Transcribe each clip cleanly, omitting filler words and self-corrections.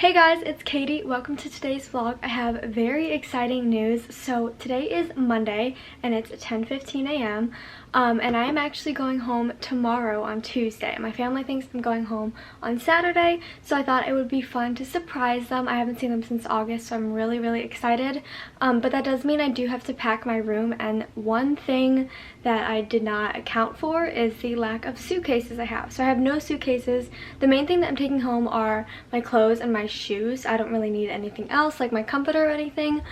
Hey guys, it's Katie. Welcome to today's vlog. I have very exciting news. So today is Monday and it's 10:15 a.m. And I am actually going home tomorrow on Tuesday. My family thinks I'm going home on Saturday, so I thought it would be fun to surprise them. I haven't seen them since August, so I'm really excited. But that does mean I do have to pack my room, and one thing that I did not account for is the lack of suitcases I have. So I have no suitcases. The main thing that I'm taking home are my clothes and my shoes. I don't really need anything else, like my comforter or anything.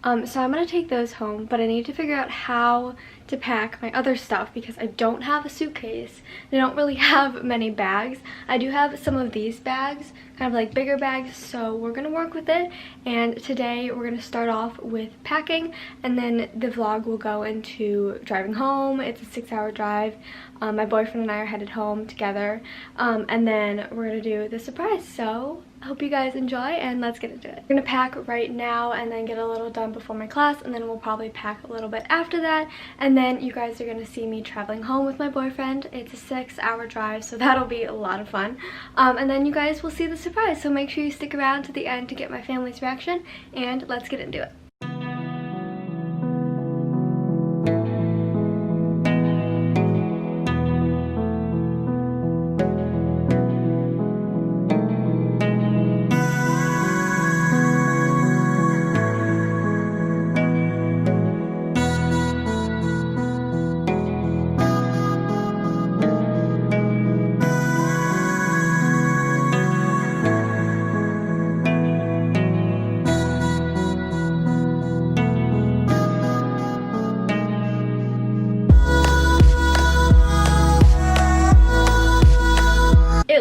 So I'm gonna take those home, but I need to figure out how to pack my other stuff because I don't have a suitcase. I don't really have many bags. I do have some of these bags, kind of like bigger bags, so we're gonna work with it. And today we're gonna start off with packing, and then the vlog will go into driving home. It's a 6-hour drive. My boyfriend and I are headed home together, and then we're gonna do the surprise. So I hope you guys enjoy, and let's get into it. We're gonna pack right now and then get a little done before my class, and then we'll probably pack a little bit after that, and then you guys are gonna see me traveling home with my boyfriend. It's a 6-hour drive, so that'll be a lot of fun. And then you guys will see the surprise, so make sure you stick around to the end to get my family's reaction, and let's get into it.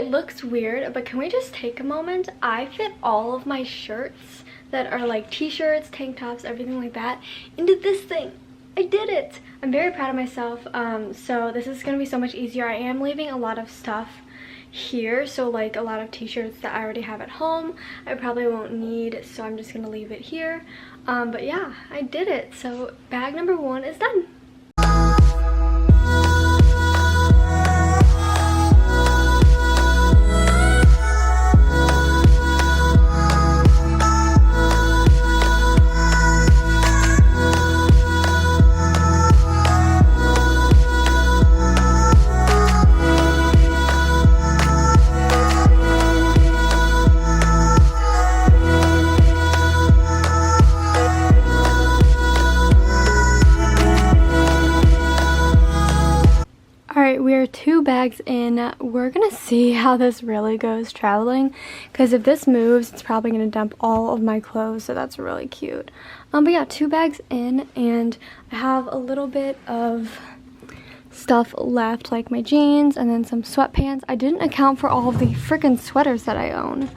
Looks weird, but can we just take a moment? I fit all of my shirts that are like t-shirts, tank tops, everything like that into this thing. I did it! I'm very proud of myself. So this is gonna be so much easier. I am leaving a lot of stuff here, so like a lot of t-shirts that I already have at home I probably won't need, so I'm just gonna leave it here. But yeah, I did it. So bag number 1 is done. We are 2 bags in. We're gonna see how this really goes traveling, because if this moves, it's probably gonna dump all of my clothes, so that's really cute. But yeah, 2 bags in, and I have a little bit of stuff left, like my jeans and then some sweatpants. I didn't account for all of the freaking sweaters that I own,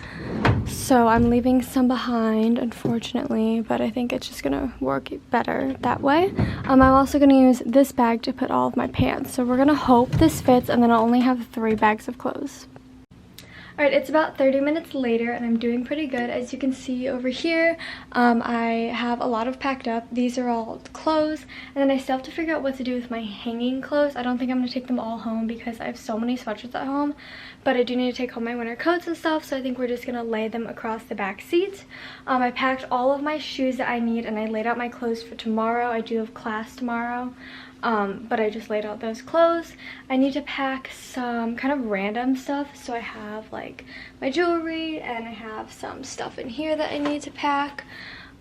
so I'm leaving some behind, unfortunately, but I think it's just gonna work better that way. I'm also gonna use this bag to put all of my pants, so we're gonna hope this fits, and then I'll only have 3 bags of clothes. Alright, it's about 30 minutes later and I'm doing pretty good. As you can see over here, I have a lot of packed up. These are all clothes, and then I still have to figure out what to do with my hanging clothes. I don't think I'm going to take them all home because I have so many sweatshirts at home, but I do need to take home my winter coats and stuff, so I think we're just going to lay them across the back seat. I packed all of my shoes that I need, and I laid out my clothes for tomorrow. I do have class tomorrow. But I just laid out those clothes. I need to pack some kind of random stuff, so I have like my jewelry, and I have some stuff in here that I need to pack.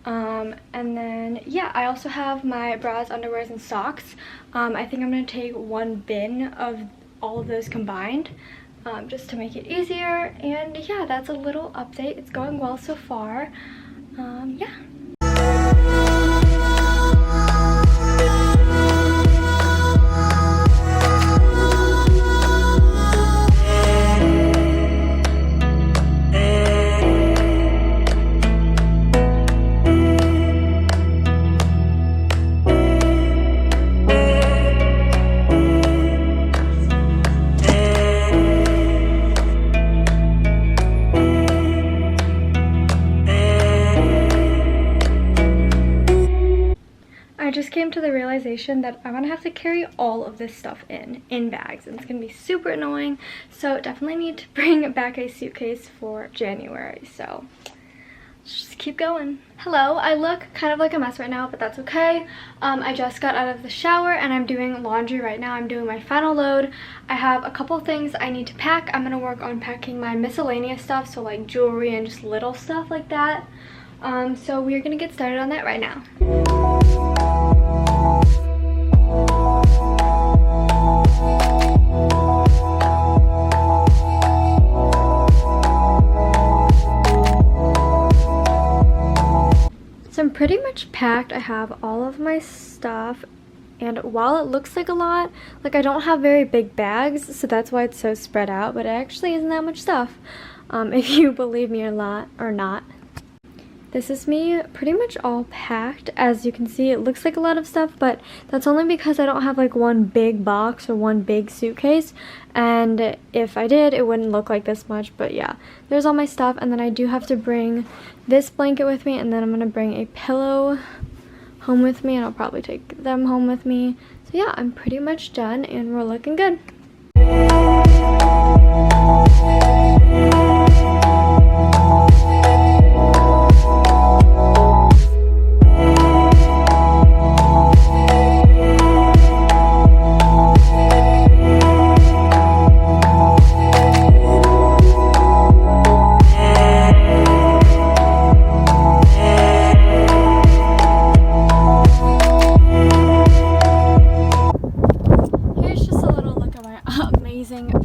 And then yeah, I also have my bras, underwears, and socks. I think I'm gonna take 1 bin of all of those combined, just to make it easier. And yeah, that's a little update. It's going well so far. Yeah. came to the realization that I'm gonna have to carry all of this stuff in bags, and it's gonna be super annoying. So definitely need to bring back a suitcase for January. So just keep going. Hello, I look kind of like a mess right now, but that's okay. I just got out of the shower and I'm doing laundry right now. I'm doing my final load. I have a couple things I need to pack. I'm gonna work on packing my miscellaneous stuff, so like jewelry and just little stuff like that. So we're gonna get started on that right now. So I'm pretty much packed. I have all of my stuff, and while it looks like a lot, like I don't have very big bags, so that's why it's so spread out, but it actually isn't that much stuff, if you believe me or not. This is me pretty much all packed. As you can see, it looks like a lot of stuff, but that's only because I don't have like one big box or one big suitcase, and if I did, it wouldn't look like this much. But yeah, there's all my stuff, and then I do have to bring this blanket with me, and then I'm gonna bring a pillow home with me, and I'll probably take them home with me. So yeah, I'm pretty much done, and we're looking good.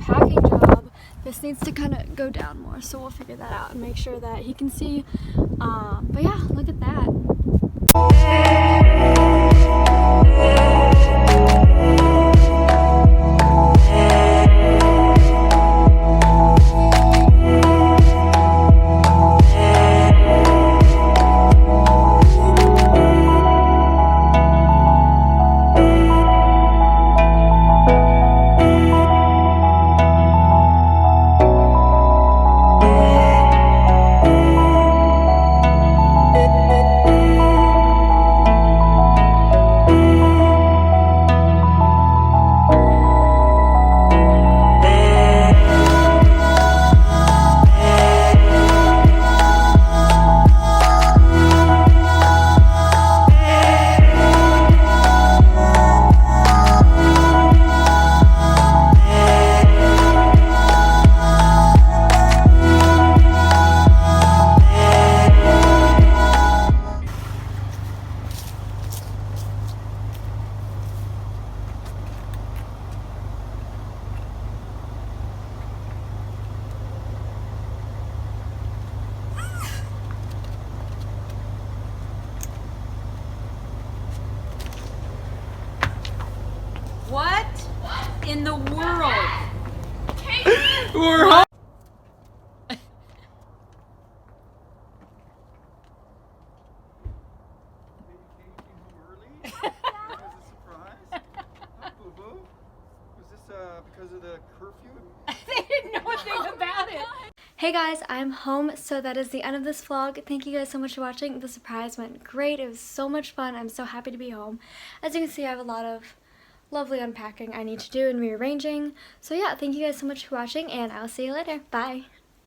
Packing job. This needs to kind of go down more, so we'll figure that out and make sure that he can see. But yeah, look at that. What in the world? We're home. Because of the curfew? They didn't know a thing about it. Hey guys, I'm home, so that is the end of this vlog. Thank you guys so much for watching. The surprise went great. It was so much fun. I'm so happy to be home. As you can see, I have a lot of lovely unpacking I need to do and rearranging. So yeah, thank you guys so much for watching, and I'll see you later. Bye.